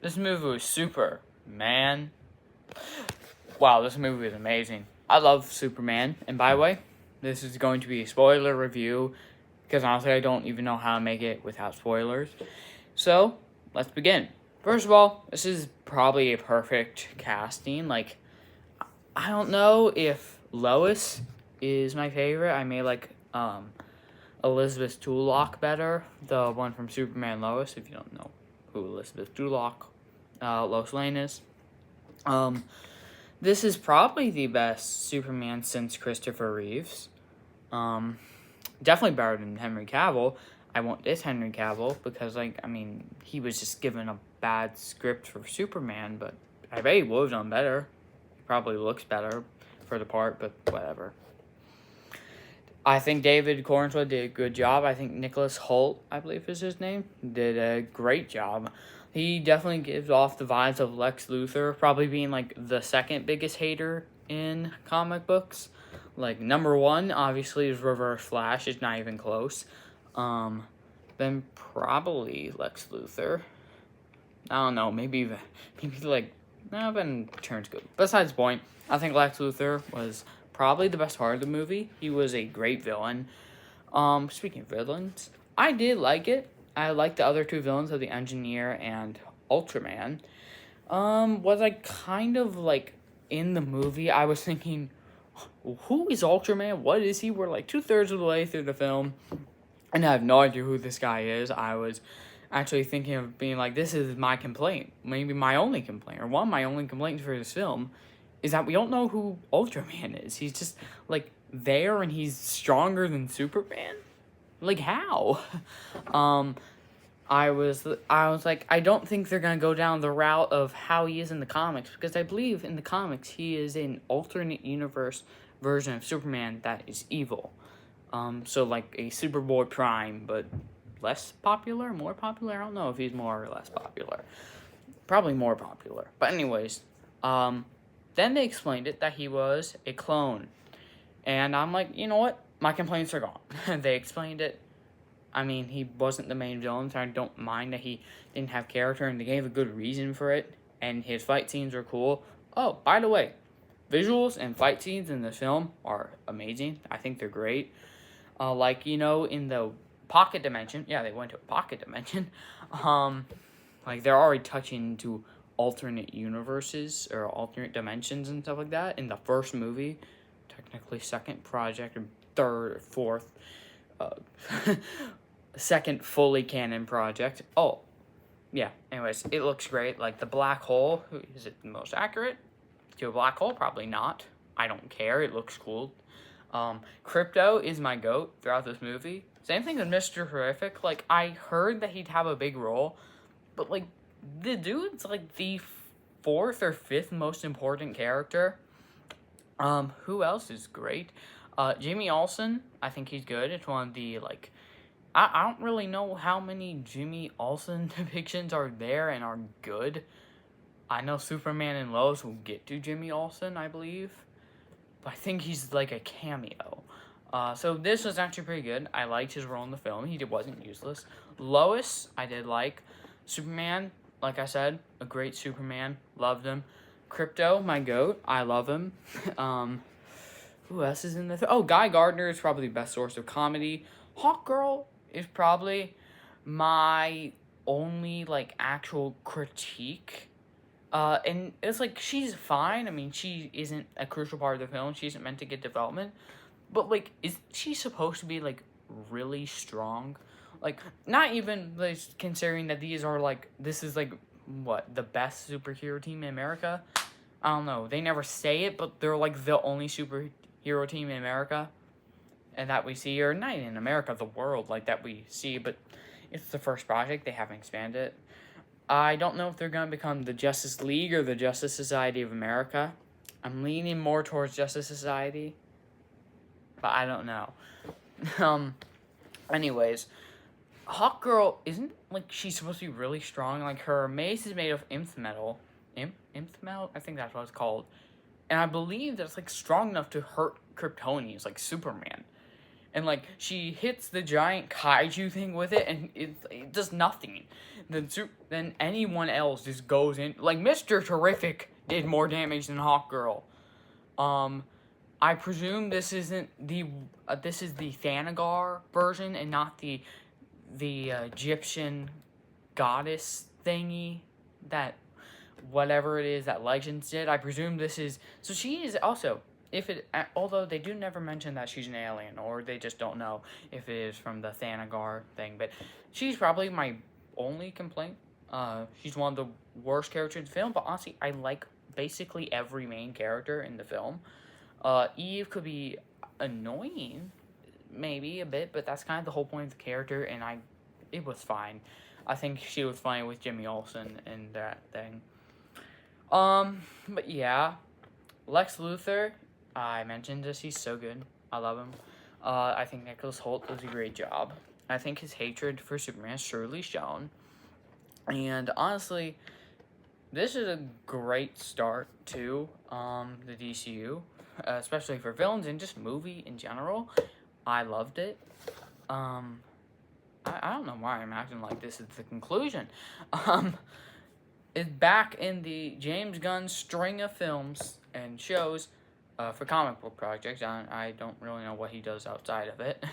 This movie was super, man. Wow, this movie is amazing. I love Superman. And by the way, this is going to be a spoiler review because honestly, I don't even know how to make it without spoilers. So, let's begin. First of all, this is probably a perfect casting. Like, I don't know if Lois is my favorite. I may like Elizabeth Duloc better, the one from Superman Lois, if you don't know who Elizabeth Duloc, Lois Lane is. This is probably the best Superman since Christopher Reeves. Definitely better than Henry Cavill. I won't diss Henry Cavill because, he was just given a bad script for Superman, but I bet he would have done better. He probably looks better for the part, but whatever. I think David Cornswell did a good job. I think Nicholas Hoult, I believe is his name, did a great job. He definitely gives off the vibes of Lex Luthor, probably being like the second biggest hater in comic books. Like number one, obviously, is Reverse Flash. It's not even close. Then probably Lex Luthor. I don't know. Maybe like Ben Returns good. Besides the point, I think Lex Luthor was probably the best part of the movie. He was a great villain. Speaking of villains, I did like it. I liked the other two villains of the Engineer and Ultraman. Was I kind of like in the movie? I was thinking, who is Ultraman? What is he? We're like 2/3 of the way through the film, and I have no idea who this guy is. I was actually thinking of being like, this is my complaint, maybe my only complaint, or one of my only complaints for this film, is that we don't know who Ultraman is. He's just like there, and he's stronger than Superman. Like how? I was like, I don't think they're gonna go down the route of how he is in the comics, because I believe in the comics he is an alternate universe version of Superman that is evil. So like a Superboy Prime, but less popular, more popular. I don't know if he's more or less popular. Probably more popular. But anyways, then they explained it that he was a clone, and I'm like, you know what? My complaints are gone. They explained it. I mean, he wasn't the main villain, so I don't mind that he didn't have character, and they gave a good reason for it, and his fight scenes are cool. Oh, by the way, visuals and fight scenes in this film are amazing. I think they're great. In the pocket dimension, yeah, they went to a pocket dimension. They're already touching into alternate universes or alternate dimensions and stuff like that in the first movie. Technically, second project, or third, fourth, second fully canon project. Oh, yeah. Anyways, it looks great. Like the black hole, is it the most accurate to a black hole? Probably not. I don't care. It looks cool. Crypto is my goat throughout this movie. Same thing with Mr. Horrific. Like, I heard that he'd have a big role, but like the dude's like the fourth or fifth most important character. Who else is great? Jimmy Olsen, I think he's good. It's one of the, like, I don't really know how many Jimmy Olsen depictions are there and are good. I know Superman and Lois will get to Jimmy Olsen, I believe. But I think he's like a cameo. So this was actually pretty good. I liked his role in the film. He wasn't useless. Lois, I did like. Superman, like I said, a great Superman. Loved him. Crypto, my goat. I love him. Who else is in the... Guy Gardner is probably the best source of comedy. Hawkgirl is probably my only, like, actual critique. And it's like, she's fine. I mean, she isn't a crucial part of the film. She isn't meant to get development. But, like, is she supposed to be, like, really strong? Like, not even, like, considering that this is, like, what, the best superhero team in America? I don't know. They never say it, but they're, like, the only superhero team in America. And that we see, or not in America, the world, like, that we see. But it's the first project. They haven't expanded it. I don't know if they're going to become the Justice League or the Justice Society of America. I'm leaning more towards Justice Society, but I don't know. Anyways, Hawkgirl isn't, like, she's supposed to be really strong. Like, her mace is made of nth metal. Nth metal? I think that's what it's called. And I believe that it's, like, strong enough to hurt Kryptonians, like Superman. and like she hits the giant kaiju thing with it, and it does nothing. Then anyone else just goes in. Like Mr. Terrific did more damage than Hawkgirl. Um, I presume this isn't the this is the Thanagar version and not the Egyptian goddess thingy that whatever it is that Legends did. I presume this is so she is also if it although they do never mention that she's an alien or they just don't know if it is from the Thanagar thing, but she's probably my only complaint. She's one of the worst characters in the film, but honestly, I like basically every main character in the film. Eve could be annoying, maybe a bit, but that's kind of the whole point of the character, and it was fine. I think she was fine with Jimmy Olsen and that thing. But yeah, Lex Luthor, I mentioned this, he's so good. I love him. I think Nicholas Hoult does a great job. I think his hatred for Superman is surely shown. And honestly, this is a great start to the DCU, especially for villains and just movie in general. I loved it. I don't know why I'm acting like this is the conclusion. It's back in the James Gunn string of films and shows for comic book projects. I don't really know what he does outside of it,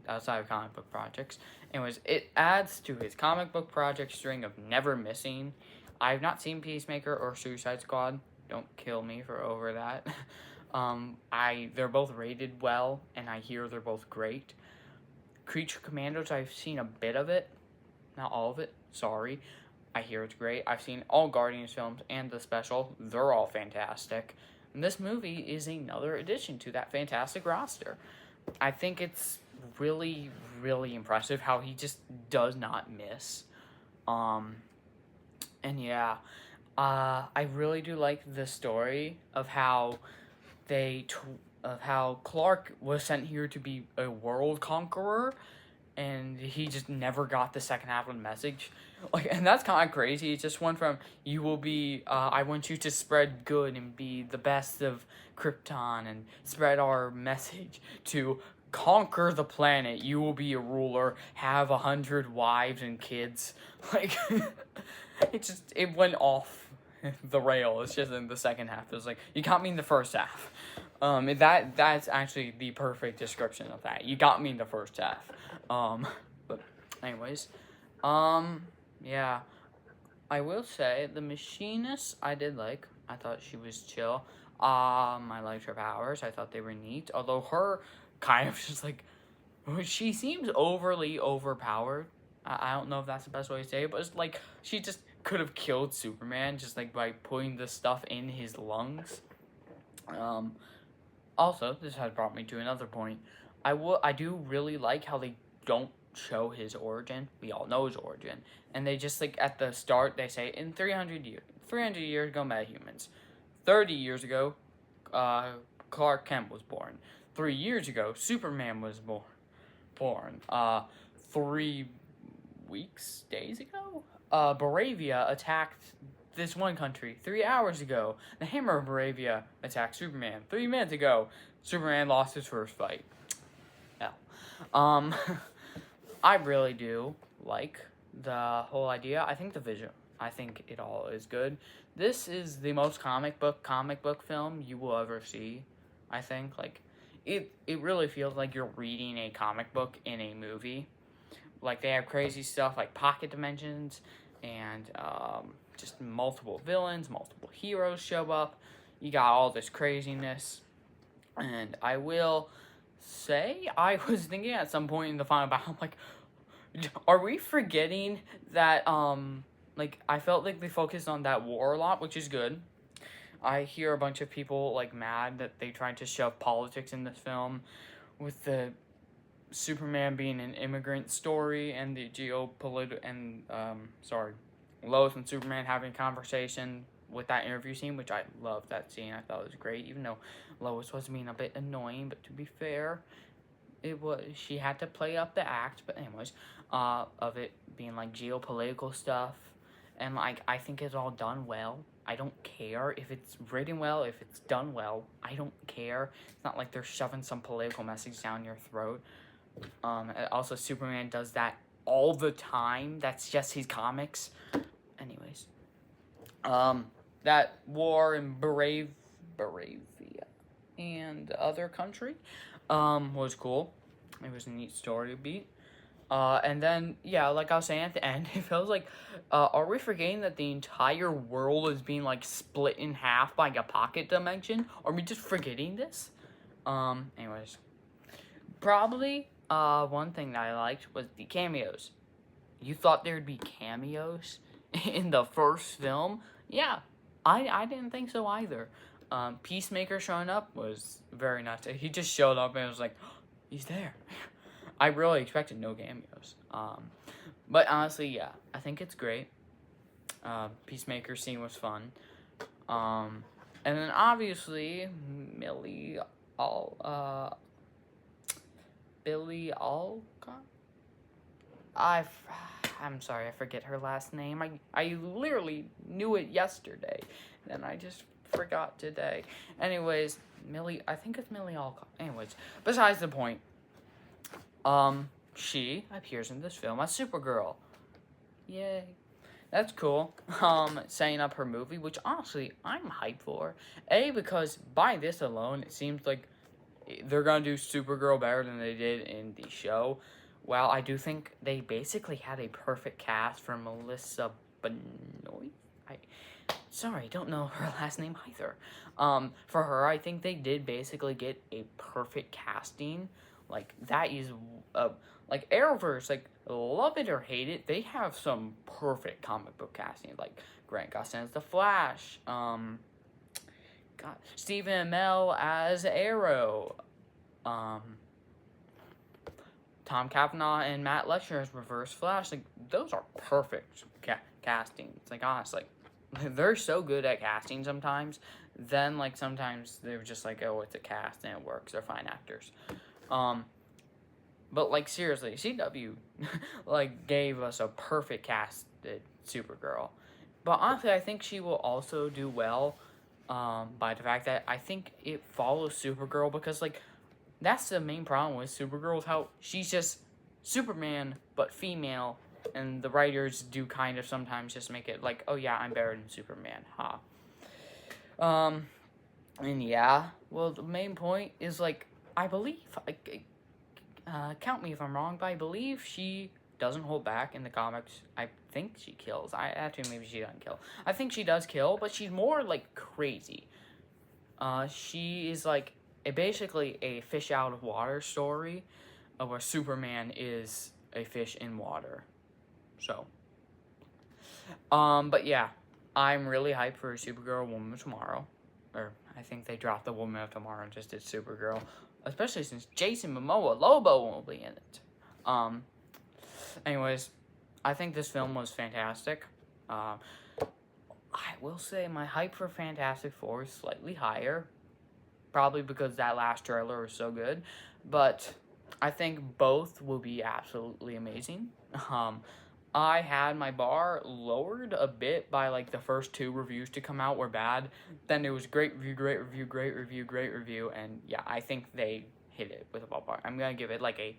outside of comic book projects. Anyways, it adds to his comic book project string of never missing. I've not seen Peacemaker or Suicide Squad. Don't kill me for over that. They're both rated well, and I hear they're both great. Creature Commandos, I've seen a bit of it, not all of it. Sorry, I hear it's great. I've seen all Guardians films and the special. They're all fantastic. And this movie is another addition to that fantastic roster. I think it's really, really impressive how he just does not miss. And yeah, I really do like the story of how of how Clark was sent here to be a world conqueror, and he just never got the second half of the message. Like, and that's kind of crazy. It just went from you will be, I want you to spread good and be the best of Krypton and spread our message to conquer the planet. You will be a ruler, have 100 wives and kids. Like, it went off the rail. It's just in the second half. It was like, you got me in the first half. That's actually the perfect description of that. You got me in the first half. But anyways, yeah, I will say the Machinist I did like. I thought she was chill. I liked her powers. I thought they were neat. Although her kind of just like, she seems overly overpowered. I don't know if that's the best way to say it, but it's like she just could have killed Superman just like by putting the stuff in his lungs. Also, this has brought me to another point. I do really like how they don't show his origin. We all know his origin. And they just, like, at the start, they say, in 300 years ago, metahumans. 30 years ago, Clark Kent was born. 3 years ago, Superman was born. 3 days ago, Baravia attacked this one country 3 hours ago. The Hammer of Baravia attacked Superman 3 minutes ago. Superman lost his first fight. Yeah. I really do like the whole idea. I think the vision. I think it all is good. This is the most comic book film you will ever see. I think like it really feels like you're reading a comic book in a movie. Like they have crazy stuff like pocket dimensions and just multiple villains, multiple heroes show up. You got all this craziness. And I will say, I was thinking at some point in the final battle, I'm like, are we forgetting that, like, I felt like they focused on that war a lot, which is good. I hear a bunch of people, like, mad that they tried to shove politics in this film with the Superman being an immigrant story and the Lois and Superman having a conversation with that interview scene, which I loved that scene. I thought it was great, even though Lois was being a bit annoying, but to be fair, she had to play up the act, but anyways, of it being like geopolitical stuff, and like I think it's all done well. I don't care if it's written well, if it's done well. I don't care. It's not like they're shoving some political message down your throat. Also, Superman does that all the time. That's just his comics. Anyways, that war in Bravia and other country, was cool. It was a neat story to beat. And then, yeah, like I was saying at the end, it feels like, are we forgetting that the entire world is being, like, split in half by a pocket dimension? Are we just forgetting this? Anyways. Probably, one thing that I liked was the cameos. You thought there'd be cameos in the first film? Yeah, I didn't think so either. Peacemaker showing up was very nuts. He just showed up and was like, oh, he's there. I really expected no cameos. But honestly, yeah, I think it's great. Peacemaker scene was fun. And then obviously, Billy Alcott? I'm sorry, I forget her last name. I literally knew it yesterday, and I just forgot today. Anyways, I think it's Millie Alcott. Anyways, besides the point, she appears in this film as Supergirl. Yay. That's cool. Setting up her movie, which honestly, I'm hyped for. Because by this alone, it seems like they're gonna do Supergirl better than they did in the show. Well, I do think they basically had a perfect cast for Melissa Benoist. I don't know her last name either. For her, I think they did basically get a perfect casting. Like, that is, like, Arrowverse, like, love it or hate it, they have some perfect comic book casting. Like, Grant Gustin as The Flash, Stephen Amell as Arrow, Tom Cavanaugh and Matt Letscher as Reverse Flash. Like, those are perfect castings. Like, honestly, they're so good at casting sometimes. Then, like, sometimes they're just like, oh, it's a cast and it works. They're fine actors. But, like, seriously, CW, like, gave us a perfect casted Supergirl. But honestly, I think she will also do well, by the fact that I think it follows Supergirl, because, like, that's the main problem with Supergirl, is how she's just Superman, but female, and the writers do kind of sometimes just make it like, oh yeah, I'm better than Superman, and yeah, well, the main point is, like, I believe, count me if I'm wrong, but I believe she doesn't hold back in the comics. I think she kills. Actually, maybe she doesn't kill. I think she does kill, but she's more, like, crazy. She is, like, basically a fish out of water story, where Superman is a fish in water. So, but yeah, I'm really hyped for Supergirl Woman of Tomorrow. Or, I think they dropped the Woman of Tomorrow and just did Supergirl. Especially since Jason Momoa Lobo won't be in it. Anyways, I think this film was fantastic. I will say my hype for Fantastic Four is slightly higher. Probably because that last trailer was so good. But I think both will be absolutely amazing. I had my bar lowered a bit by, like, the first two reviews to come out were bad. Then it was great review, great review, great review, great review. And, yeah, I think they hit it with a ballpark. I'm going to give it, like, a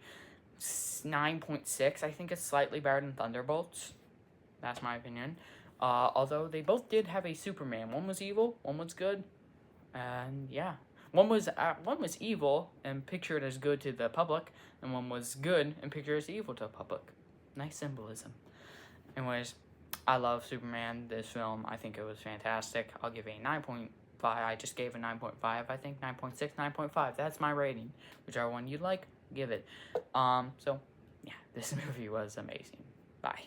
9.6. I think it's slightly better than Thunderbolts. That's my opinion. Although they both did have a Superman. One was evil, one was good. And, yeah. One was evil and pictured as good to the public, and one was good and pictured as evil to the public. Nice symbolism. Anyways, I love Superman, this film. I think it was fantastic. I'll give it a 9.5. I just gave a 9.5, I think. 9.6, 9.5. That's my rating. Whichever one you like, give it. So, yeah, this movie was amazing. Bye.